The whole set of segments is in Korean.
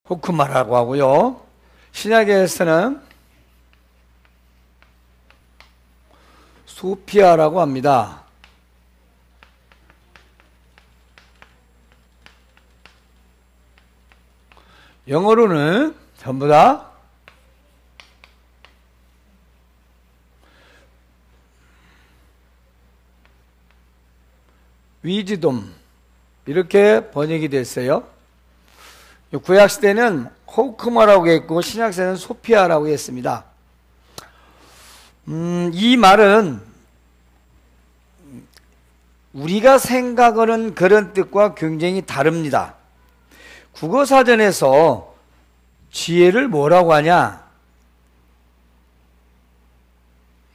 호크마라고 하고요. 신약에서는 소피아라고 합니다. 영어로는 전부 다 위즈돔 이렇게 번역이 됐어요. 구약시대는 호크마라고 했고 신약시대는 소피아라고 했습니다. 이 말은 우리가 생각하는 그런 뜻과 굉장히 다릅니다. 국어사전에서 지혜를 뭐라고 하냐?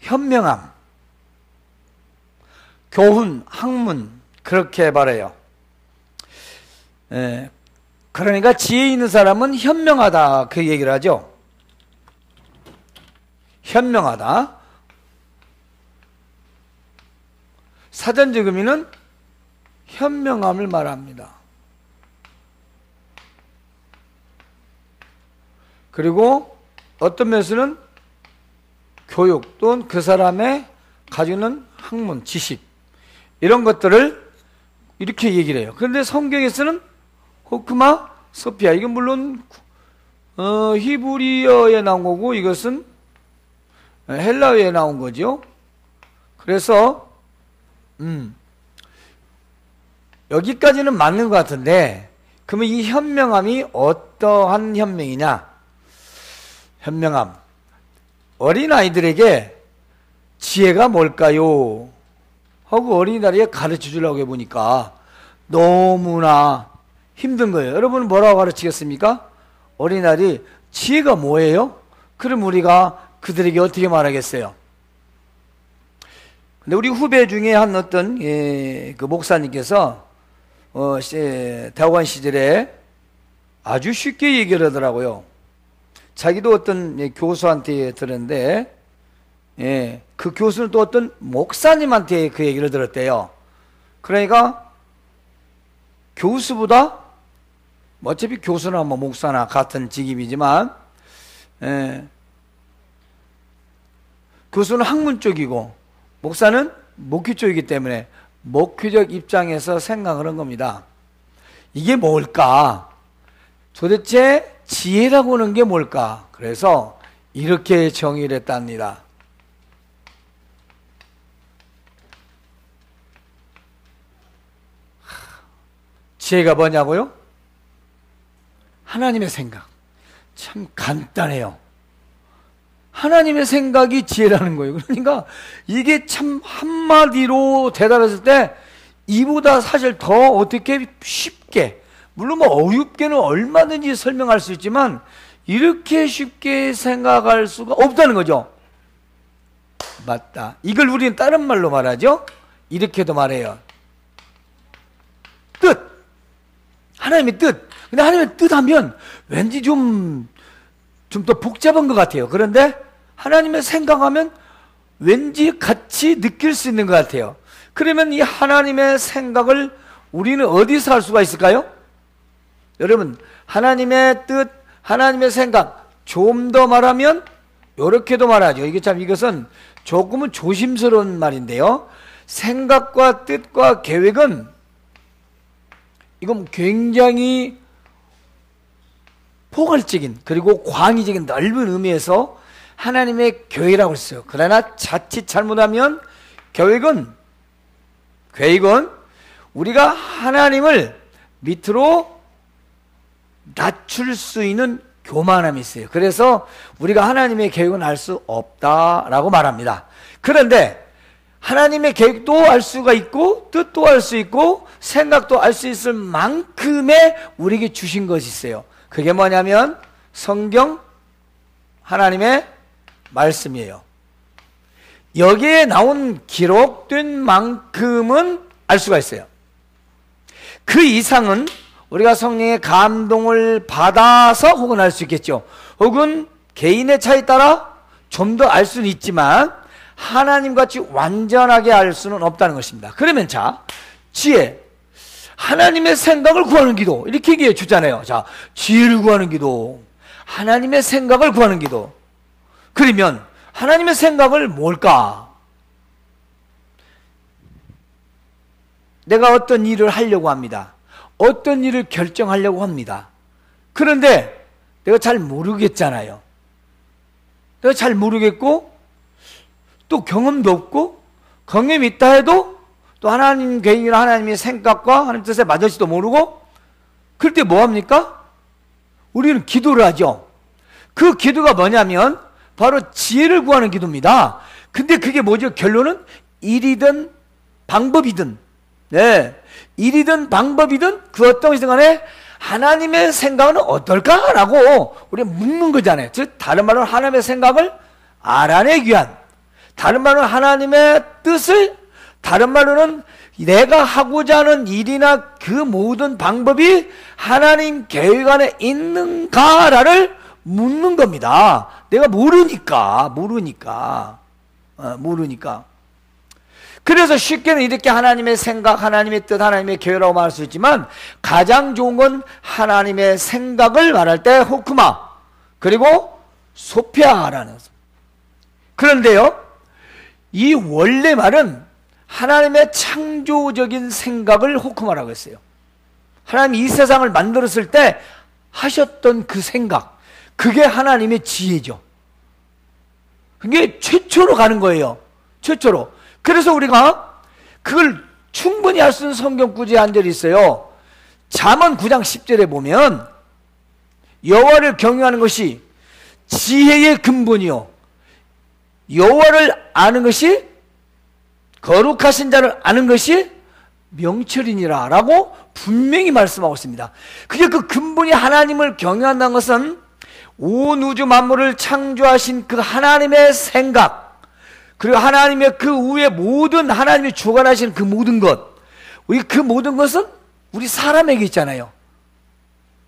현명함, 교훈, 학문 그렇게 말해요. 그러니까 지혜 있는 사람은 현명하다 그 얘기를 하죠. 현명하다. 사전적의미는 현명함을 말합니다. 그리고 어떤 면에서는 교육 또는 그 사람의 가지고 있는 학문, 지식 이런 것들을 이렇게 얘기를 해요. 그런데 성경에서는 호크마, 소피아 이건 물론 히브리어에 나온 거고 이것은 헬라어에 나온 거죠. 그래서 여기까지는 맞는 것 같은데 그러면 이 현명함이 어떠한 현명이냐? 현명함. 어린아이들에게 지혜가 뭘까요? 하고 어린이들에게 가르쳐 주려고 해보니까 너무나 힘든 거예요. 여러분은 뭐라고 가르치겠습니까? 어린아이들이 지혜가 뭐예요? 그럼 우리가 그들에게 어떻게 말하겠어요? 근데 우리 후배 중에 한 어떤 그 목사님께서 대학원 시절에 아주 쉽게 얘기를 하더라고요. 자기도 어떤 교수한테 들었는데 그 교수는 또 어떤 목사님한테 그 얘기를 들었대요. 그러니까 교수보다 어차피 교수나 뭐 목사나 같은 직임이지만 교수는 학문 쪽이고 목사는 목회 쪽이기 때문에 목회적 입장에서 생각을 한 겁니다. 이게 뭘까? 도대체 지혜라고 하는 게 뭘까? 그래서 이렇게 정의를 했답니다. 지혜가 뭐냐고요? 하나님의 생각. 참 간단해요. 하나님의 생각이 지혜라는 거예요. 그러니까 이게 참 한마디로 대답했을 때 이보다 사실 더 어떻게 쉽게, 물론 뭐 어렵게는 얼마든지 설명할 수 있지만 이렇게 쉽게 생각할 수가 없다는 거죠. 맞다. 이걸 우리는 다른 말로 말하죠. 이렇게도 말해요. 뜻. 하나님의 뜻. 근데 하나님의 뜻 하면 왠지 좀 더 복잡한 것 같아요. 그런데 하나님의 생각하면 왠지 같이 느낄 수 있는 것 같아요. 그러면 이 하나님의 생각을 우리는 어디서 할 수가 있을까요? 여러분, 하나님의 뜻, 하나님의 생각, 좀 더 말하면 이렇게도 말하죠. 이것은 조금은 조심스러운 말인데요. 생각과 뜻과 계획은 이건 굉장히 포괄적인 그리고 광의적인 넓은 의미에서 하나님의 계획이라고 했어요. 그러나 자칫 잘못하면 계획은 우리가 하나님을 밑으로 낮출 수 있는 교만함이 있어요. 그래서 우리가 하나님의 계획은 알 수 없다라고 말합니다. 그런데 하나님의 계획도 알 수가 있고 뜻도 알 수 있고 생각도 알 수 있을 만큼의 우리에게 주신 것이 있어요. 그게 뭐냐면 성경 하나님의 말씀이에요. 여기에 나온 기록된 만큼은 알 수가 있어요. 그 이상은 우리가 성령의 감동을 받아서 혹은 알 수 있겠죠. 혹은 개인의 차에 따라 좀 더 알 수는 있지만 하나님같이 완전하게 알 수는 없다는 것입니다. 그러면 자, 지혜. 하나님의 생각을 구하는 기도 이렇게 얘기해 주잖아요. 자, 지혜를 구하는 기도, 하나님의 생각을 구하는 기도. 그러면 하나님의 생각을 뭘까? 내가 어떤 일을 하려고 합니다. 어떤 일을 결정하려고 합니다. 그런데 내가 잘 모르겠잖아요. 내가 잘 모르겠고 또 경험도 없고 경험이 있다 해도 또 하나님 계획이나 하나님의 생각과 하나님 뜻에 맞을지도 모르고 그럴 때 뭐합니까? 우리는 기도를 하죠. 그 기도가 뭐냐면 바로 지혜를 구하는 기도입니다. 근데 그게 뭐죠? 결론은 일이든 방법이든 네, 일이든 방법이든 그 어떤 것이든 간에 하나님의 생각은 어떨까라고 우리가 묻는 거잖아요. 즉 다른 말로 하나님의 생각을 알아내기 위한, 다른 말로는 하나님의 뜻을, 다른 말로는 내가 하고자 하는 일이나 그 모든 방법이 하나님 계획 안에 있는가를 묻는 겁니다. 내가 모르니까. 그래서 쉽게는 이렇게 하나님의 생각, 하나님의 뜻, 하나님의 계획이라고 말할 수 있지만 가장 좋은 건 하나님의 생각을 말할 때 호크마, 그리고 소피아라는. 그런데요, 이 원래 말은 하나님의 창조적인 생각을 호크마라고 했어요. 하나님이 이 세상을 만들었을 때 하셨던 그 생각, 그게 하나님의 지혜죠. 그게 최초로 가는 거예요. 최초로. 그래서 우리가 그걸 충분히 할 수 있는 성경 구절이 한 절이 있어요. 잠언 9장 10절에 보면 여호와를 경외하는 것이 지혜의 근본이요 여호와를 아는 것이 거룩하신 자를 아는 것이 명철이니라 라고 분명히 말씀하고 있습니다. 그게 그 근본이 하나님을 경외한다는 것은 온 우주 만물을 창조하신 그 하나님의 생각, 그리고 하나님의 그 후에 모든 하나님이 주관하신 그 모든 것, 우리 그 모든 것은 우리 사람에게 있잖아요.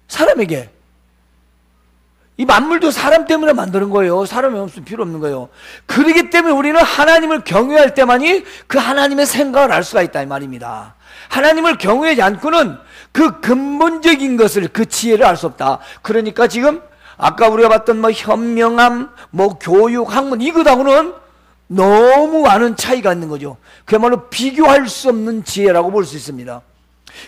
사람에게. 이 만물도 사람 때문에 만드는 거예요. 사람이 없으면 필요 없는 거예요. 그렇기 때문에 우리는 하나님을 경외할 때만이 그 하나님의 생각을 알 수가 있다 이 말입니다. 하나님을 경외하지 않고는 그 근본적인 것을, 그 지혜를 알 수 없다. 그러니까 지금 아까 우리가 봤던 뭐 현명함, 뭐 교육, 학문 이것하고는 너무 많은 차이가 있는 거죠. 그야말로 비교할 수 없는 지혜라고 볼 수 있습니다.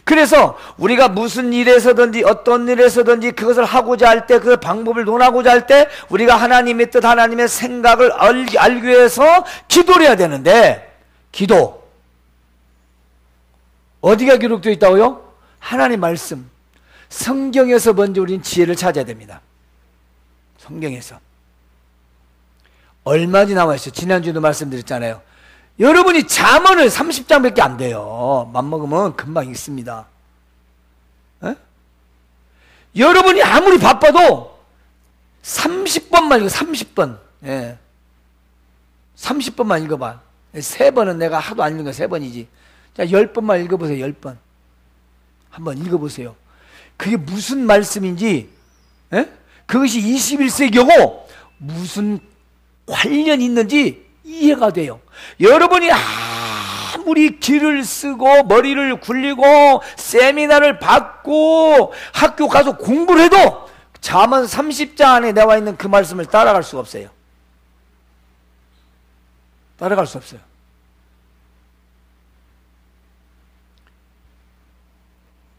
그래서 우리가 무슨 일에서든지 어떤 일에서든지 그것을 하고자 할 때, 그 방법을 논하고자 할 때 우리가 하나님의 뜻, 하나님의 생각을 알기 위해서 기도를 해야 되는데, 기도 어디가 기록되어 있다고요? 하나님 말씀, 성경에서 먼저 우리는 지혜를 찾아야 됩니다. 성경에서 얼마나 나와 있어요? 지난주에도 말씀드렸잖아요. 여러분이 잠언을 30장밖에 안 돼요. 맘먹으면 금방 읽습니다. 에? 여러분이 아무리 바빠도 30번만 읽어. 30번. 예. 30번만 읽어봐. 3번은 내가 하도 안 읽은 거 3번이지. 자, 10번만 읽어보세요. 10번. 한번 읽어보세요. 그게 무슨 말씀인지, 에? 그것이 21세기고 무슨 관련이 있는지 이해가 돼요. 여러분이 아무리 길을 쓰고 머리를 굴리고 세미나를 받고 학교 가서 공부를 해도 잠언 30장 안에 나와 있는 그 말씀을 따라갈 수가 없어요. 따라갈 수 없어요.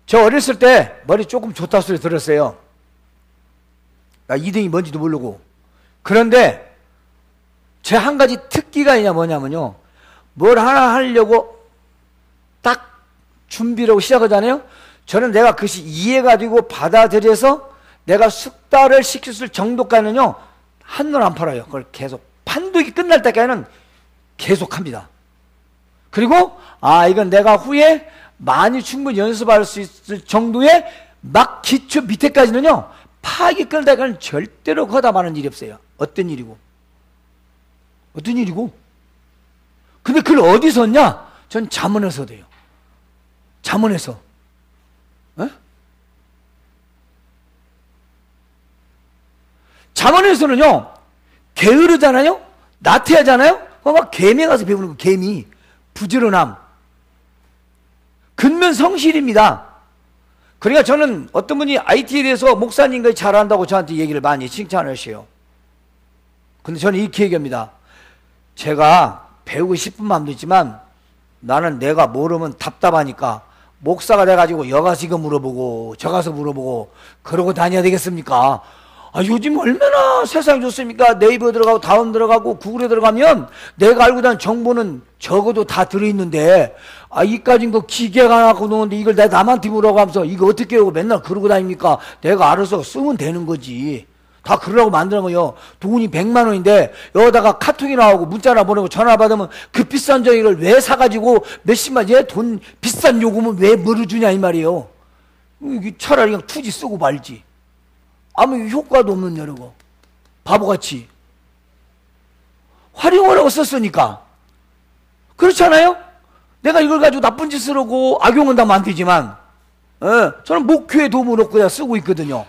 저 어렸을 때 머리 조금 좋다 소리 들었어요. 나 2등이 뭔지도 모르고. 그런데 제 한 가지 특기가 있냐 뭐냐면요, 뭘 하나 하려고 딱 준비를 하고 시작하잖아요. 저는 내가 그것이 이해가 되고 받아들여서 내가 숙달을 시켰을 정도까지는요 한눈 안 팔아요. 그걸 계속 판독이 끝날 때까지는 계속 합니다. 그리고 이건 내가 후에 많이 충분히 연습할 수 있을 정도의 막 기초 밑에까지는요 파악이 끝날 때까지는 절대로 거담하는 일이 없어요. 어떤 일이고 근데 그걸 어디서 얻냐? 전 잠언에서 돼요. 잠언에서. 에? 잠언에서는요 게으르잖아요, 나태하잖아요. 막 개미 가서 배우는 거. 개미 부지런함. 근면 성실입니다. 그러니까 저는 어떤 분이 IT에 대해서 목사님과 잘한다고 저한테 얘기를 많이 칭찬하셔요. 근데 저는 이렇게 얘기합니다. 제가 배우고 싶은 마음도 있지만 나는 내가 모르면 답답하니까 목사가 돼가지고 여가서 이거 물어보고 저가서 물어보고 그러고 다녀야 되겠습니까? 요즘 얼마나 세상이 좋습니까? 네이버 들어가고 다운 들어가고 구글에 들어가면 내가 알고 다니는 정보는 적어도 다 들어있는데 이까진 거 기계가 갖고 노는데 이걸 내가 남한테 물어보고 하면서 이거 어떻게 하고 맨날 그러고 다닙니까? 내가 알아서 쓰면 되는 거지. 다 그러라고 만드는 거예요. 돈이 100만 원인데 여기다가 카톡이 나오고 문자나 보내고 전화 받으면 그 비싼 저기를 왜 사가지고 몇십만 돈 비싼 요금은 왜 뭐를 주냐 이 말이에요. 차라리 그냥 투지 쓰고 말지. 아무 효과도 없는 여러고 바보같이 활용을 하고 썼으니까. 그렇잖아요? 내가 이걸 가지고 나쁜 짓을 하고 악용은 하면 안 되지만 저는 목표에 도움을 얻고 쓰고 있거든요.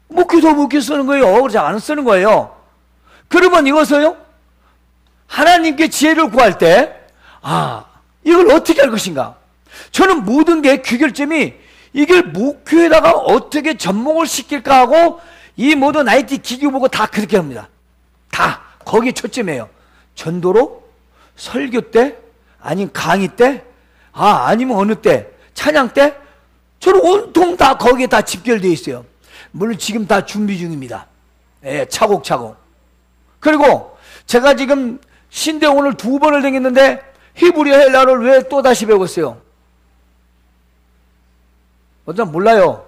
목표도 목표 쓰는 거예요. 그렇지 안 쓰는 거예요. 그러면 이것을요 하나님께 지혜를 구할 때 이걸 어떻게 할 것인가. 저는 모든 게 귀결점이 이걸 목표에다가 어떻게 접목을 시킬까 하고 이 모든 IT 기교 보고 다 그렇게 합니다. 다 거기에 초점이에요. 전도로, 설교 때, 아니면 강의 때, 아니면 어느 때, 찬양 때, 저는 온통 다 거기에 다 집결되어 있어요. 물론 지금 다 준비 중입니다. 차곡차곡. 그리고 제가 지금 신대 오늘 2번을 다녔는데 히브리어 헬라어를 왜 또 다시 배웠어요? 어떤 몰라요.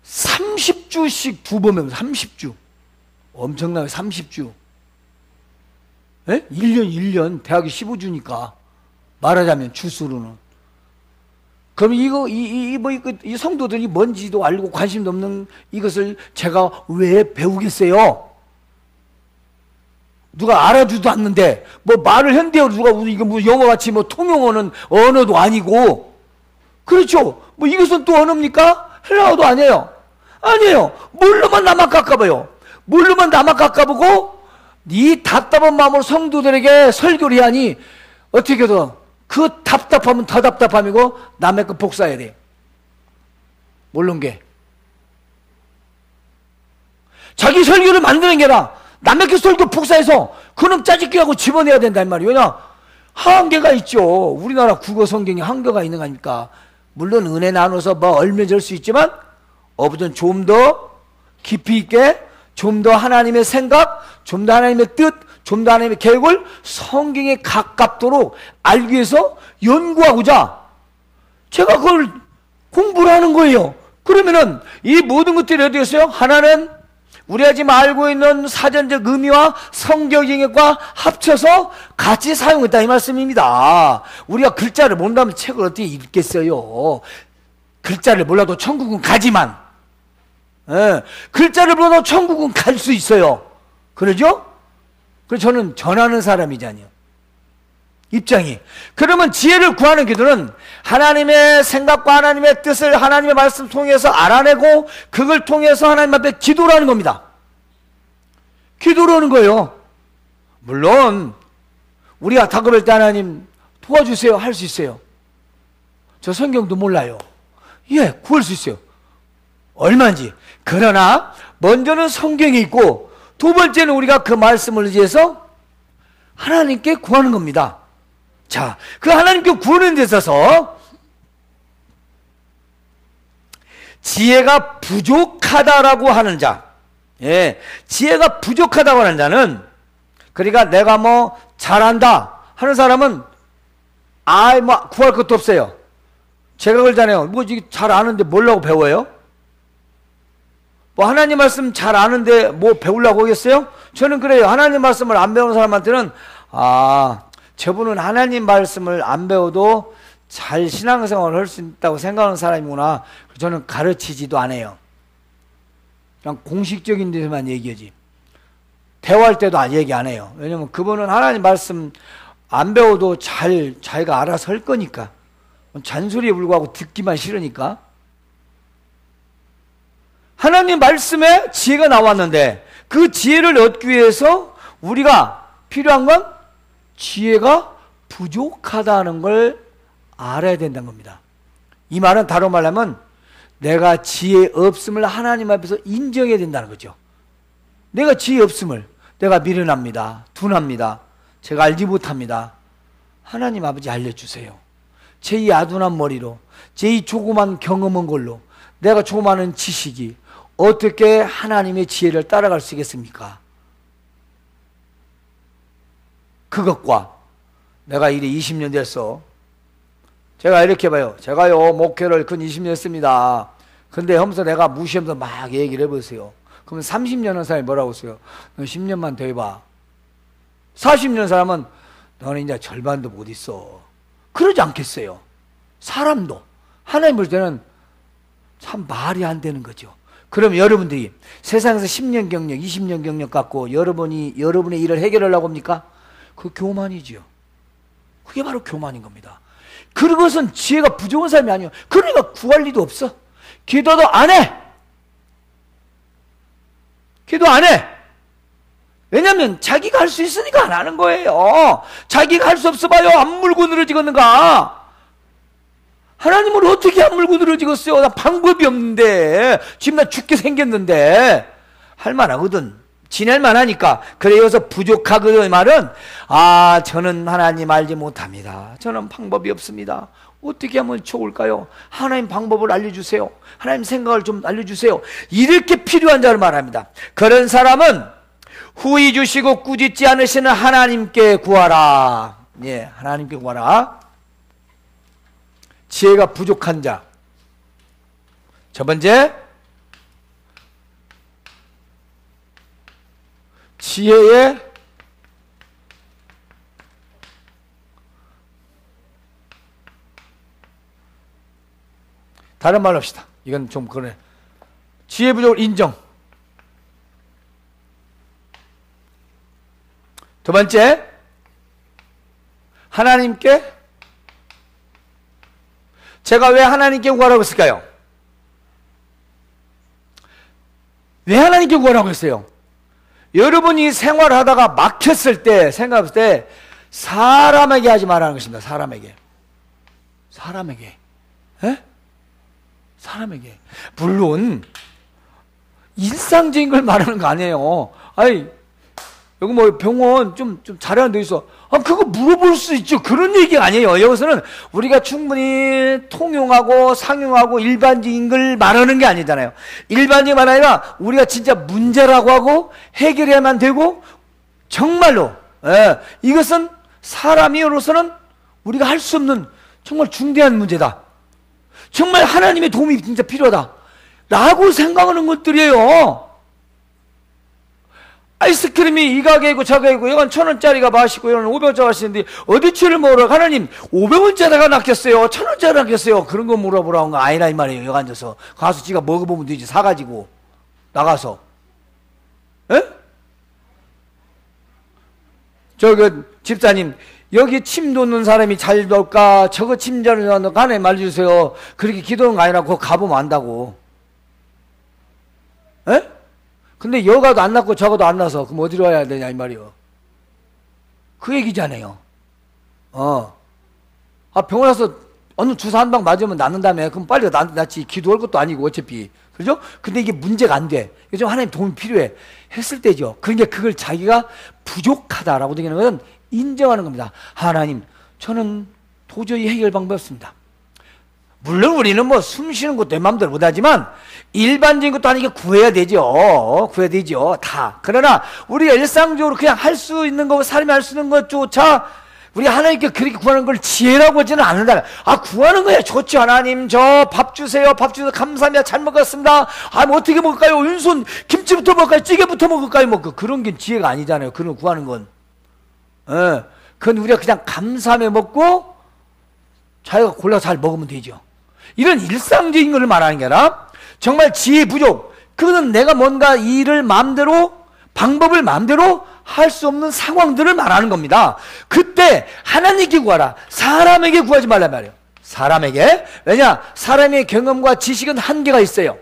30주씩 2번 배웠어요. 30주. 엄청나게 30주. 1년 대학이 15주니까 말하자면 주수로는. 그럼 이 성도들이 뭔지도 알고 관심도 없는 이것을 제가 왜 배우겠어요? 누가 알아주도 않는데, 말을 현대어로 누가, 이거 영어같이 통용어는 언어도 아니고, 그렇죠? 이것은 또 언어입니까? 헬라어도 아니에요. 아니에요. 뭘로만 나만 깎아봐요. 뭘로만 나만 깎아보고, 네 답답한 마음으로 성도들에게 설교를 하니, 어떻게든, 그 답답함은 더 답답함이고 남의 거 복사해야 돼요. 모르는 게 자기 설교를 만드는 게 아니라 남의 거 설교 복사해서 그놈 짜집기 하고 집어내야 된단 말이에요. 왜냐? 한계가 있죠. 우리나라 국어 성경에 한계가 있는 거니까. 물론 은혜 나눠서 얼마줄 수 있지만 어부든 좀 더 깊이 있게, 좀 더 하나님의 생각, 좀 더 하나님의 뜻, 좀 더 하나님의 계획을 성경에 가깝도록 알기 위해서 연구하고자 제가 그걸 공부를 하는 거예요. 그러면은 이 모든 것들이 어디 있어요? 하나는 우리가 지금 알고 있는 사전적 의미와 성경 영역과 합쳐서 같이 사용했다 이 말씀입니다. 우리가 글자를 모른다면 책을 어떻게 읽겠어요? 글자를 몰라도 천국은 가지만 글자를 몰라도 천국은 갈 수 있어요. 그러죠? 그래서 저는 전하는 사람이잖아요. 입장이. 그러면 지혜를 구하는 기도는 하나님의 생각과 하나님의 뜻을 하나님의 말씀 통해서 알아내고 그걸 통해서 하나님 앞에 기도를 하는 겁니다. 기도를 하는 거예요. 물론 우리가 다급할 때 하나님 도와주세요 할 수 있어요. 저 성경도 몰라요. 구할 수 있어요. 얼마인지. 그러나 먼저는 성경이 있고 두 번째는 우리가 그 말씀을 의지해서 하나님께 구하는 겁니다. 자, 그 하나님께 구하는 데 있어서 지혜가 부족하다라고 하는 자, 지혜가 부족하다고 하는 자는, 그러니까 내가 잘한다 하는 사람은 구할 것도 없어요. 제가 그러잖아요. 잘 아는데 뭐라고 배워요? 하나님 말씀 잘 아는데 배우려고 하겠어요? 저는 그래요. 하나님 말씀을 안 배우는 사람한테는 저분은 하나님 말씀을 안 배워도 잘 신앙생활을 할 수 있다고 생각하는 사람이구나. 저는 가르치지도 않아요. 그냥 공식적인 데서만 얘기하지. 대화할 때도 얘기 안 해요. 왜냐면 그분은 하나님 말씀 안 배워도 자기가 알아서 할 거니까. 잔소리에 불구하고 듣기만 싫으니까. 하나님 말씀에 지혜가 나왔는데 그 지혜를 얻기 위해서 우리가 필요한 건 지혜가 부족하다는 걸 알아야 된다는 겁니다. 이 말은 다른 말로 하면 내가 지혜 없음을 하나님 앞에서 인정해야 된다는 거죠. 내가 지혜 없음을, 내가 미련합니다, 둔합니다, 제가 알지 못합니다. 하나님 아버지 알려주세요. 제 이 아둔한 머리로, 제 이 조그만 경험한 걸로, 내가 조그마한 지식이 어떻게 하나님의 지혜를 따라갈 수 있겠습니까? 그것과 내가 일이 20년 됐어. 제가 이렇게 봐요. 제가요 목회를 근 20년 했습니다. 근데 하면서 내가 무시하면서 막 얘기를 해보세요. 그러면 30년 한 사람이 뭐라고 했어요? 너 10년만 더 해봐. 40년 사람은 너는 이제 절반도 못 있어. 그러지 않겠어요? 사람도 하나님 볼 때는 참 말이 안 되는 거죠. 그럼 여러분들이 세상에서 10년 경력, 20년 경력 갖고 여러분의 일을 해결하려고 합니까? 그 교만이죠. 그게 바로 교만인 겁니다. 그것은 지혜가 부족한 사람이 아니에요. 그러니까 구할 리도 없어. 기도도 안 해. 기도 안 해. 왜냐하면 자기가 할 수 있으니까 안 하는 거예요. 자기가 할 수 없어 봐요. 안 물고 늘어지겠는가? 하나님을 어떻게 안 물고 늘어지겠어요? 나 방법이 없는데, 지금 나 죽게 생겼는데. 할 만하거든. 지낼 만하니까. 그래서 부족하거든 말은, 아, 저는 하나님 알지 못합니다. 저는 방법이 없습니다. 어떻게 하면 좋을까요? 하나님 방법을 알려주세요. 하나님 생각을 좀 알려주세요. 이렇게 필요한 자를 말합니다. 그런 사람은 후히 주시고 꾸짖지 않으시는 하나님께 구하라. 예, 하나님께 구하라. 지혜가 부족한 자. 첫 번째, 지혜의 다른 말로 합시다. 이건 좀 그러네. 지혜 부족을 인정. 두 번째, 하나님께, 제가 왜 하나님께 구하라고 했을까요? 왜 하나님께 구하라고 했어요? 여러분이 생활하다가 막혔을 때, 생각했을 때, 사람에게 하지 말라는 것입니다. 사람에게. 에? 사람에게. 물론, 일상적인 걸 말하는 거 아니에요. 아니, 여기 뭐 병원 좀 잘하는 데 있어. 아, 그거 물어볼 수 있죠. 그런 얘기가 아니에요. 여기서는 우리가 충분히 통용하고 상용하고 일반적인 걸 말하는 게 아니잖아요. 일반적인 말 아니라 우리가 진짜 문제라고 하고 해결해야만 되고, 정말로, 예, 이것은 사람이로서는 우리가 할 수 없는 정말 중대한 문제다. 정말 하나님의 도움이 진짜 필요하다. 라고 생각하는 것들이에요. 아이스크림이 이 가게이고 저 가게이고, 이건 1,000원짜리가 맛있고 이건 500원짜리 맛있는데 어디 치를 먹으러 하나님 500원짜리가 낚였어요, 1,000원짜리 낚였어요, 그런 거 물어보라는 거 아니라 이 말이에요. 여기 앉아서 가서 지가 먹어보면 되지. 사가지고 나가서. 에? 집사님, 여기 침 돋는 사람이 잘 돌까? 저거 침 잘 돋는 거 하나님 말해주세요. 그렇게 기도하는 거 아니라 그거 가보면 안다고. 에? 근데 여가도 안 났고 저가도 안 나서 그럼 어디로 와야 되냐 이 말이요. 그 얘기잖아요. 병원 와서 어느 주사 한 방 맞으면 낫는다며. 그럼 빨리 낫지. 기도할 것도 아니고 어차피. 그죠? 근데 이게 문제가 안 돼. 이게 좀 하나님 도움이 필요해. 했을 때죠. 그러니까 그걸 자기가 부족하다라고 되는 것은 인정하는 겁니다. 하나님, 저는 도저히 해결 방법이 없습니다. 물론 우리는 뭐 숨 쉬는 것도 내 마음대로 못하지만 일반적인 것도 아니게 구해야 되죠. 구해야 되죠. 다. 그러나 우리가 일상적으로 그냥 할 수 있는 거, 사람이 할 수 있는 것조차 우리 하나님께 그렇게 구하는 걸 지혜라고 하지는 않는다. 아, 구하는 거야. 좋죠. 하나님, 저 밥 주세요. 밥 주셔서 감사합니다. 잘 먹었습니다. 아, 뭐 어떻게 먹을까요? 왼손 김치부터 먹을까요? 찌개부터 먹을까요? 뭐 그런 게 지혜가 아니잖아요. 그런 거 구하는 건. 그건 우리가 그냥 감사하며 먹고 자기가 골라서 잘 먹으면 되죠. 이런 일상적인 것을 말하는 게 아니라 정말 지혜 부족, 그거는 내가 뭔가 일을 마음대로, 방법을 마음대로 할 수 없는 상황들을 말하는 겁니다. 그때 하나님께 구하라. 사람에게 구하지 말란 말이에요. 사람에게. 왜냐? 사람의 경험과 지식은 한계가 있어요.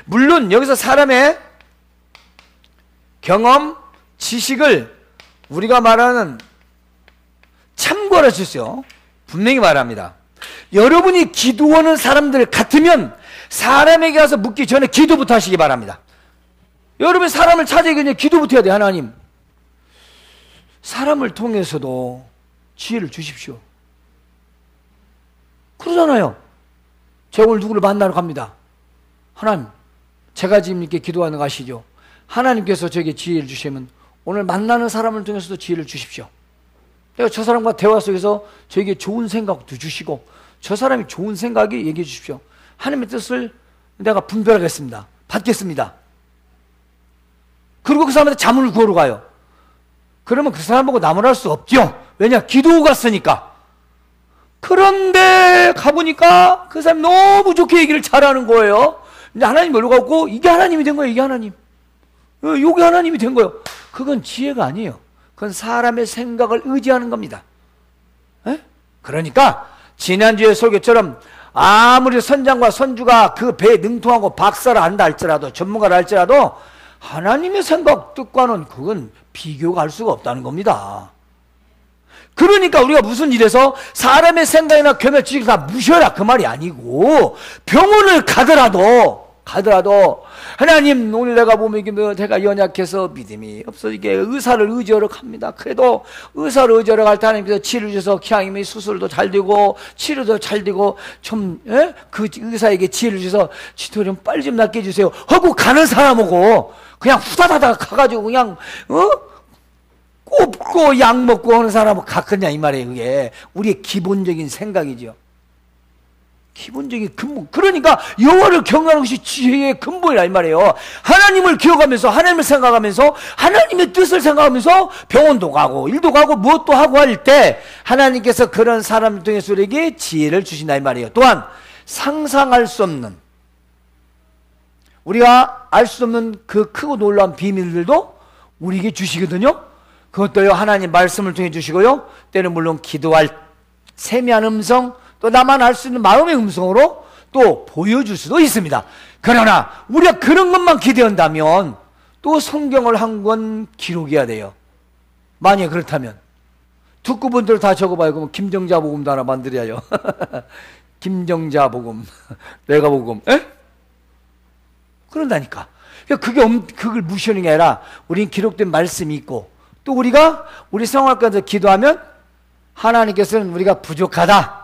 물론 여기서 사람의 경험, 지식을 우리가 말하는 참고할 수 있어요. 분명히 말합니다. 여러분이 기도하는 사람들 같으면 사람에게 가서 묻기 전에 기도부터 하시기 바랍니다. 여러분 사람을 찾아야 그냥 기도부터 해야 돼. 하나님, 사람을 통해서도 지혜를 주십시오. 그러잖아요. 제가 오늘 누구를 만나러 갑니다. 하나님, 제가 지금 이렇게 기도하는 거 아시죠? 하나님께서 저에게 지혜를 주시면 오늘 만나는 사람을 통해서도 지혜를 주십시오. 내가 저 사람과 대화 속에서 저에게 좋은 생각도 주시고 저 사람이 좋은 생각이 얘기해 주십시오. 하나님의 뜻을 내가 분별하겠습니다. 받겠습니다. 그리고 그 사람한테 자문을 구하러 가요. 그러면 그 사람 보고 나무랄 수 없죠. 왜냐? 기도 갔으니까. 그런데 가보니까 그 사람이 너무 좋게 얘기를 잘하는 거예요. 근데 하나님 뭘로 갖고 이게 하나님이 된 거예요. 이게 하나님. 이게 하나님이 된 거예요. 그건 지혜가 아니에요. 그건 사람의 생각을 의지하는 겁니다. 에? 그러니까 지난주에 설교처럼 아무리 선장과 선주가 그 배에 능통하고 박사를 한다 할지라도 전문가를 할지라도 하나님의 생각 뜻과는 그건 비교가 할 수가 없다는 겁니다. 그러니까 우리가 무슨 일에서 사람의 생각이나 겸해 지식을 다 무셔라 그 말이 아니고 병원을 가더라도 하나님 오늘 내가 보면 이게 내가 연약해서 믿음이 없어 이게 의사를 의지하러 갑니다. 그래도 의사를 의지하러 갈 때 하나님께서 치료를 주셔서 기왕이면 수술도 잘 되고 치료도 잘 되고 좀 그 의사에게 지혜를 주셔서 치료 좀 빨리 좀 낫게 해주세요 하고 가는 사람하고 그냥 후다다다 가가지고 그냥 꼽고 약 먹고 하는 사람은 같겠냐 이 말이에요. 그게 우리의 기본적인 생각이죠. 기본적인 근본. 그러니까 여호와를 경외하는 것이 지혜의 근본이라 이 말이에요. 하나님을 기억하면서 하나님을 생각하면서 하나님의 뜻을 생각하면서 병원도 가고 일도 가고 무엇도 하고 할 때 하나님께서 그런 사람들 통해서 우리에게 지혜를 주신다 이 말이에요. 또한 상상할 수 없는 우리가 알 수 없는 그 크고 놀라운 비밀들도 우리에게 주시거든요. 그것도요 하나님 말씀을 통해 주시고요 때는 물론 기도할 세미한 음성 또 나만 알 수 있는 마음의 음성으로 또 보여줄 수도 있습니다. 그러나 우리가 그런 것만 기대한다면 또 성경을 한 권 기록해야 돼요. 만약에 그렇다면 특구분들 다 적어봐요. 그럼 김정자 복음도 하나 만들어야요. 김정자 복음 내가 복음 그런다니까. 그걸 무시하는 게 아니라 우리는 기록된 말씀이 있고 또 우리가 우리 생활 가운데 기도하면 하나님께서는 우리가 부족하다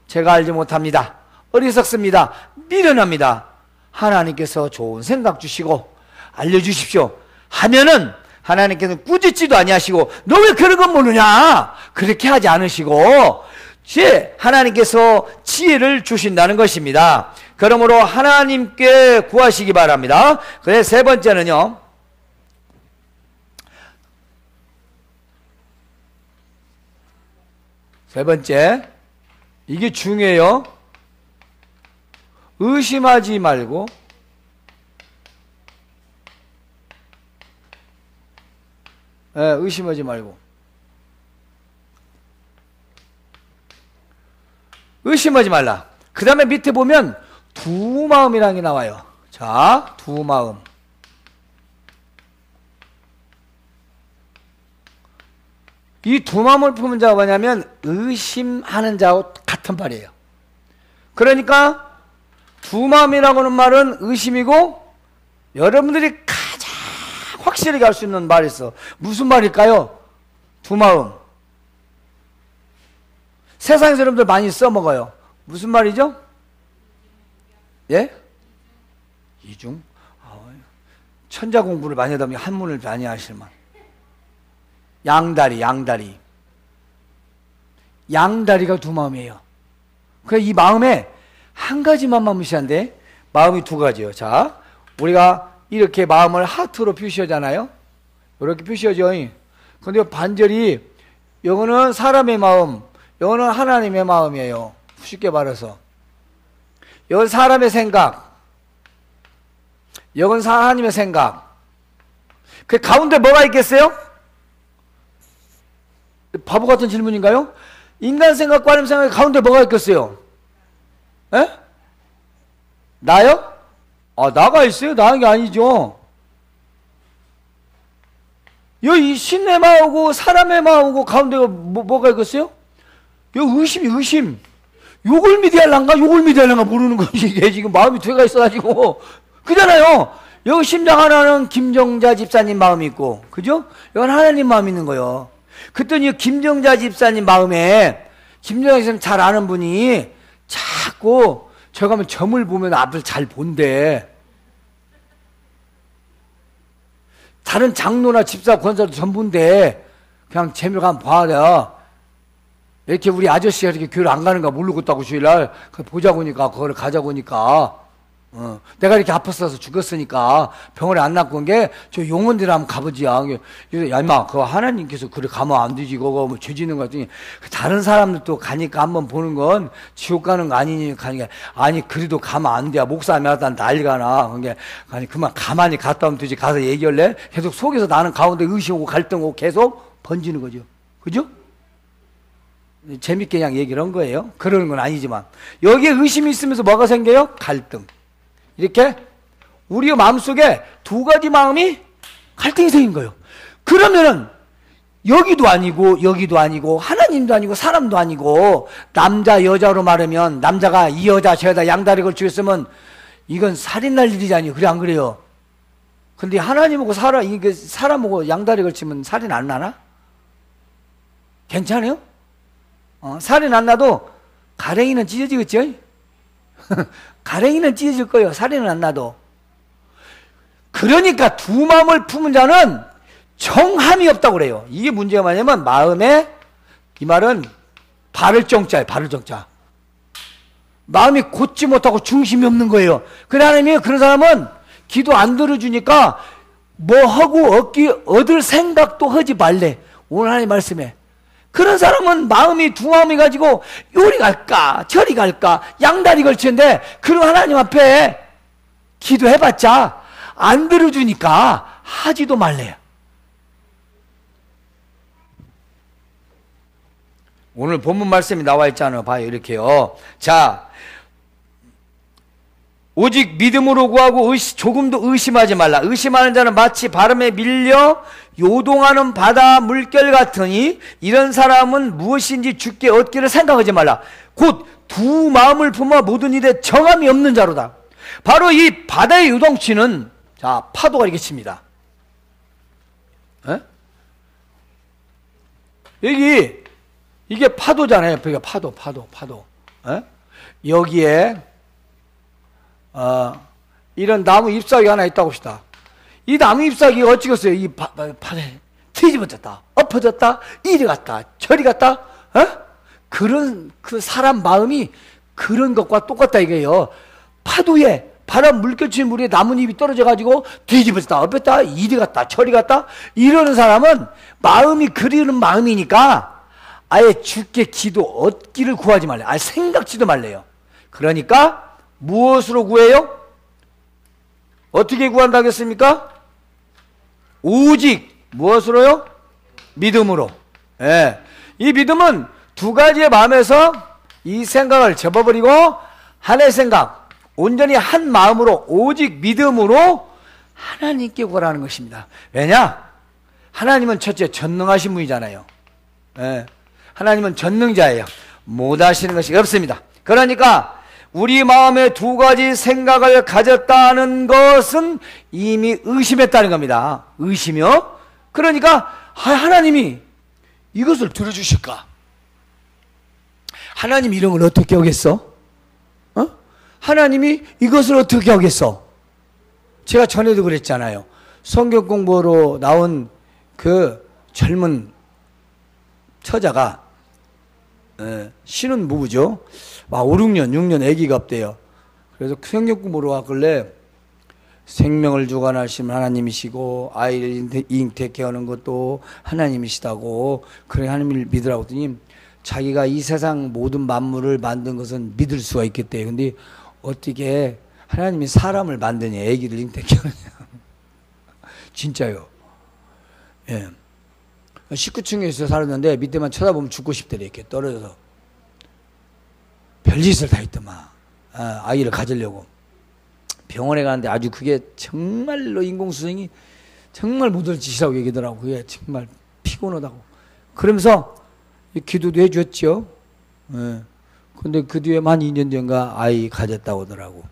제가 알지 못합니다 어리석습니다 미련합니다 하나님께서 좋은 생각 주시고 알려주십시오 하면은 하나님께서는 꾸짖지도 아니하시고 너 왜 그런 건 모르냐 그렇게 하지 않으시고 하나님께서 지혜를 주신다는 것입니다. 그러므로 하나님께 구하시기 바랍니다. 그래서 세 번째는요 세 번째 이게 중요해요. 의심하지 말고 의심하지 말고 의심하지 말라. 그 다음에 밑에 보면 두 마음이라는 게 나와요. 자, 두 마음. 이 두 마음을 품은 자가 뭐냐면 의심하는 자와 같은 말이에요. 그러니까 두 마음이라고 하는 말은 의심이고 여러분들이 가장 확실하게 할 수 있는 말이 있어. 무슨 말일까요? 두 마음. 세상에서 여러분들 많이 써먹어요. 무슨 말이죠? 예? 이중? 천자 공부를 많이 하다 보니 한문을 많이 하시만. 양다리. 양다리가 두 마음이에요. 그래서 이 마음에 한 가지만 무시한데 마음이 두 가지예요. 자, 우리가 이렇게 마음을 하트로 표시하잖아요. 이렇게 표시하죠. 근데 반절이 이거는 사람의 마음, 이거는 하나님의 마음이에요. 쉽게 말해서. 이건 사람의 생각, 이건 하나님의 생각. 그 가운데 뭐가 있겠어요? 바보 같은 질문인가요? 인간 생각과 하나님 생각 가운데 뭐가 있겠어요? 에? 나요? 나가 있어요? 나는 게 아니죠. 여기 신의 마음하고 사람의 마음하고 가운데가 뭐가 있겠어요? 여기 의심. 요걸 믿어야 할란가 요걸 믿어야 할란가 모르는 거지. 이게 지금 마음이 두 개가 있어가지고. 그잖아요. 여기 심장 하나는 김정자 집사님 마음이 있고, 그죠? 이건 하나님 마음이 있는 거예요. 그랬더니 김정자 집사님 마음에, 김정자 집사님 잘 아는 분이 자꾸 저기 가면 점을 보면 앞을 잘 본대. 다른 장로나 집사 권사도 전부인데 그냥 재미로 가면 봐야 돼. 이렇게 우리 아저씨가 이렇게 교회를 안 가는가 모르고 있다고 주일날 보자고 하니까 그거를 가자고 하니까 내가 이렇게 아팠어서 죽었으니까 병원에 안 낫고 온 게 저 용원들 한번 가보지. 야 임마 그거 하나님께서 그래 가면 안 되지. 그거 뭐 죄 짓는 거 같더니 다른 사람들도 가니까 한번 보는 건 지옥 가는 거 아니니 가니까 아니 그래도 가면 안 돼. 목사님 하다 난리가 나. 그게 아니 그만 가만히 갔다 오면 되지. 가서 얘기할래? 계속 속에서 나는 가운데 의심하고 갈등하고 계속 번지는 거죠. 그죠? 재밌게 그냥 얘기를 한 거예요. 그러는 건 아니지만 여기에 의심이 있으면서 뭐가 생겨요? 갈등. 이렇게 우리 마음속에 두 가지 마음이 갈등이 생긴 거예요. 그러면은 여기도 아니고 하나님도 아니고 사람도 아니고 남자 여자로 말하면 남자가 이 여자 저 여자 양다리 걸치고 있으면 이건 살인 날 일이잖아요. 그래 안 그래요? 근데 하나님하고 사람하고 양다리 걸치면 살인 안 나나? 괜찮아요? 살인 안 나도 가랭이는 찢어지겠죠? 가랭이는 찢어질 거예요. 살인은 안 나도. 그러니까 두 마음을 품은 자는 정함이 없다고 그래요. 이게 문제가 뭐냐면 마음에, 이 말은 바를 정자예요. 바를 정자. 마음이 곧지 못하고 중심이 없는 거예요. 그래 하나님이 그런 사람은 기도 안 들어주니까 뭐 하고 얻을 생각도 하지 말래. 오늘 하나님 말씀에. 그런 사람은 마음이 두 마음이 가지고 요리 갈까 저리 갈까 양다리 걸치는데 그럼 하나님 앞에 기도해봤자 안 들어주니까 하지도 말래요. 오늘 본문 말씀이 나와 있잖아요. 봐요. 이렇게요. 자, 오직 믿음으로 구하고 조금도 의심하지 말라. 의심하는 자는 마치 바람에 밀려 요동하는 바다 물결 같으니 이런 사람은 무엇인지 주께 얻기를 생각하지 말라. 곧 두 마음을 품어 모든 일에 정함이 없는 자로다. 바로 이 바다의 요동치는 자 파도가 이렇게 칩니다. 에? 여기 이게 파도잖아요. 그러니까 파도. 에? 여기에 이런 나무 잎사귀 하나 있다고 합시다. 이 나무 잎사귀가 어찌겠어요? 이 바다에 뒤집어졌다, 엎어졌다, 이리 갔다, 저리 갔다, 그런 그 사람 마음이 그런 것과 똑같다 이게요. 파도에 바람 물결치는 물에 나뭇잎이 떨어져가지고 뒤집어졌다, 엎었다, 이리 갔다, 저리 갔다 이러는 사람은 마음이 그리는 마음이니까 아예 주께 기도 얻기를 구하지 말래. 아예 생각지도 말래요. 그러니까 무엇으로 구해요? 어떻게 구한다 하겠습니까? 오직 무엇으로요? 믿음으로. 예. 이 믿음은 두 가지의 마음에서 이 생각을 접어버리고 하나의 생각, 온전히 한 마음으로 오직 믿음으로 하나님께 구하라는 것입니다. 왜냐? 하나님은 첫째 전능하신 분이잖아요. 예. 하나님은 전능자예요. 못하시는 것이 없습니다. 그러니까 우리 마음에 두 가지 생각을 가졌다는 것은 이미 의심했다는 겁니다. 의심이요? 그러니까 하나님이 이것을 들어주실까? 하나님 이런 걸 어떻게 하겠어? 하나님이 이것을 어떻게 하겠어? 제가 전에도 그랬잖아요. 성경 공부로 나온 그 젊은 처자가 신혼 부부죠. 5, 6년 아기가 없대요. 그래서 성경 공부로 왔길래 생명을 주관하시는 하나님이시고 아이를 잉태케 하는 것도 하나님이시다고 그래 하나님을 믿으라고 했더니 자기가 이 세상 모든 만물을 만든 것은 믿을 수가 있겠대요. 근데 어떻게 하나님이 사람을 만드냐, 아기를 잉태케 하느냐. 진짜요. 예. 19층에서 살았는데 밑에만 쳐다보면 죽고 싶더래. 이렇게 떨어져서 별짓을 다 했더만 아이를 가지려고 병원에 가는데 아주 그게 정말로 인공수정이 정말 못할 짓이라고 얘기더라고. 그게 정말 피곤하다고. 그러면서 기도도 해줬죠. 예. 근데 그 뒤에 한 2년 전가 아이 가졌다고 하더라고.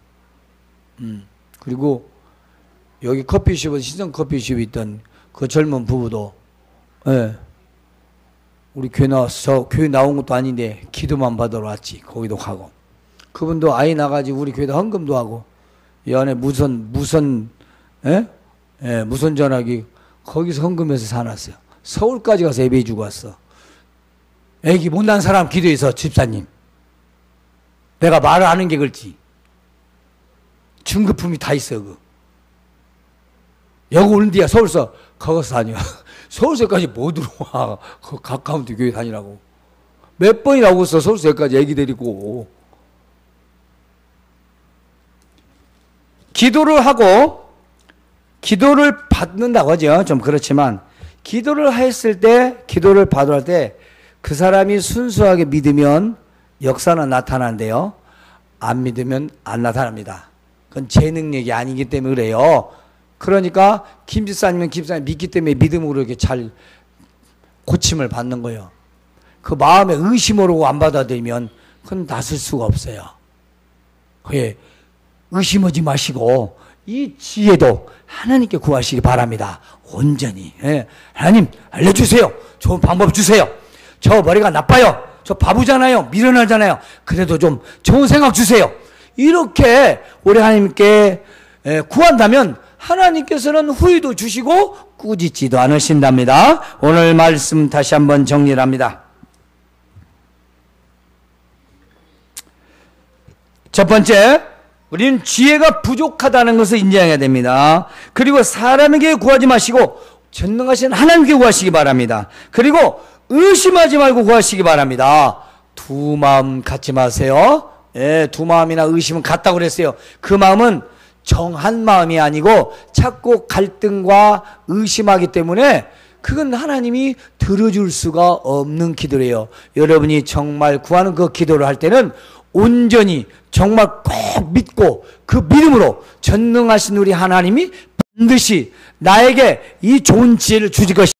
그리고 여기 커피숍에 시선 커피숍에 있던 그 젊은 부부도 예. 우리 교회 나와서 교회 나온 것도 아닌데 기도만 받으러 왔지. 거기도 가고. 그분도 아이 나가지고 우리 교회도 헌금도 하고 이 안에 무선 전화기 거기서 헌금해서 사놨어요. 서울까지 가서 예배 주고 왔어. 애기 못난 사람 기도해서 집사님. 내가 말을 하는 게 그렇지. 중급품이 다 있어. 여기 오는 데야 서울서 거기서 다녀. 서울서까지 못 들어와. 가까운 데 교회 다니라고. 몇 번이나 오고 있어. 서울서까지 애기 데리고. 기도를 하고 기도를 받는다고 하죠. 좀 그렇지만 기도를 했을 때 기도를 받을 때 그 사람이 순수하게 믿으면 역사는 나타나는데요. 안 믿으면 안 나타납니다. 그건 제 능력이 아니기 때문에 그래요. 그러니까 김 집사님은 김집사님 믿기 때문에 믿음으로 이렇게 잘 고침을 받는 거예요. 그 마음에 의심으로 안 받아들이면 그건 나설 수가 없어요. 그게 의심하지 마시고 이 지혜도 하나님께 구하시기 바랍니다. 온전히. 예. 하나님 알려주세요. 좋은 방법 주세요. 저 머리가 나빠요. 저 바보잖아요. 미련하잖아요. 그래도 좀 좋은 생각 주세요. 이렇게 우리 하나님께 구한다면 하나님께서는 후회도 주시고 꾸짖지도 않으신답니다. 오늘 말씀 다시 한번 정리를 합니다. 첫 번째, 우리는 지혜가 부족하다는 것을 인정해야 됩니다. 그리고 사람에게 구하지 마시고 전능하신 하나님께 구하시기 바랍니다. 그리고 의심하지 말고 구하시기 바랍니다. 두 마음 갖지 마세요. 예, 두 마음이나 의심은 같다고 그랬어요. 그 마음은 정한 마음이 아니고 자꾸 갈등과 의심하기 때문에 그건 하나님이 들어줄 수가 없는 기도래요. 여러분이 정말 구하는 그 기도를 할 때는 온전히 정말 꼭 믿고 그 믿음으로 전능하신 우리 하나님이 반드시 나에게 이 좋은 지혜를 주실 것이다.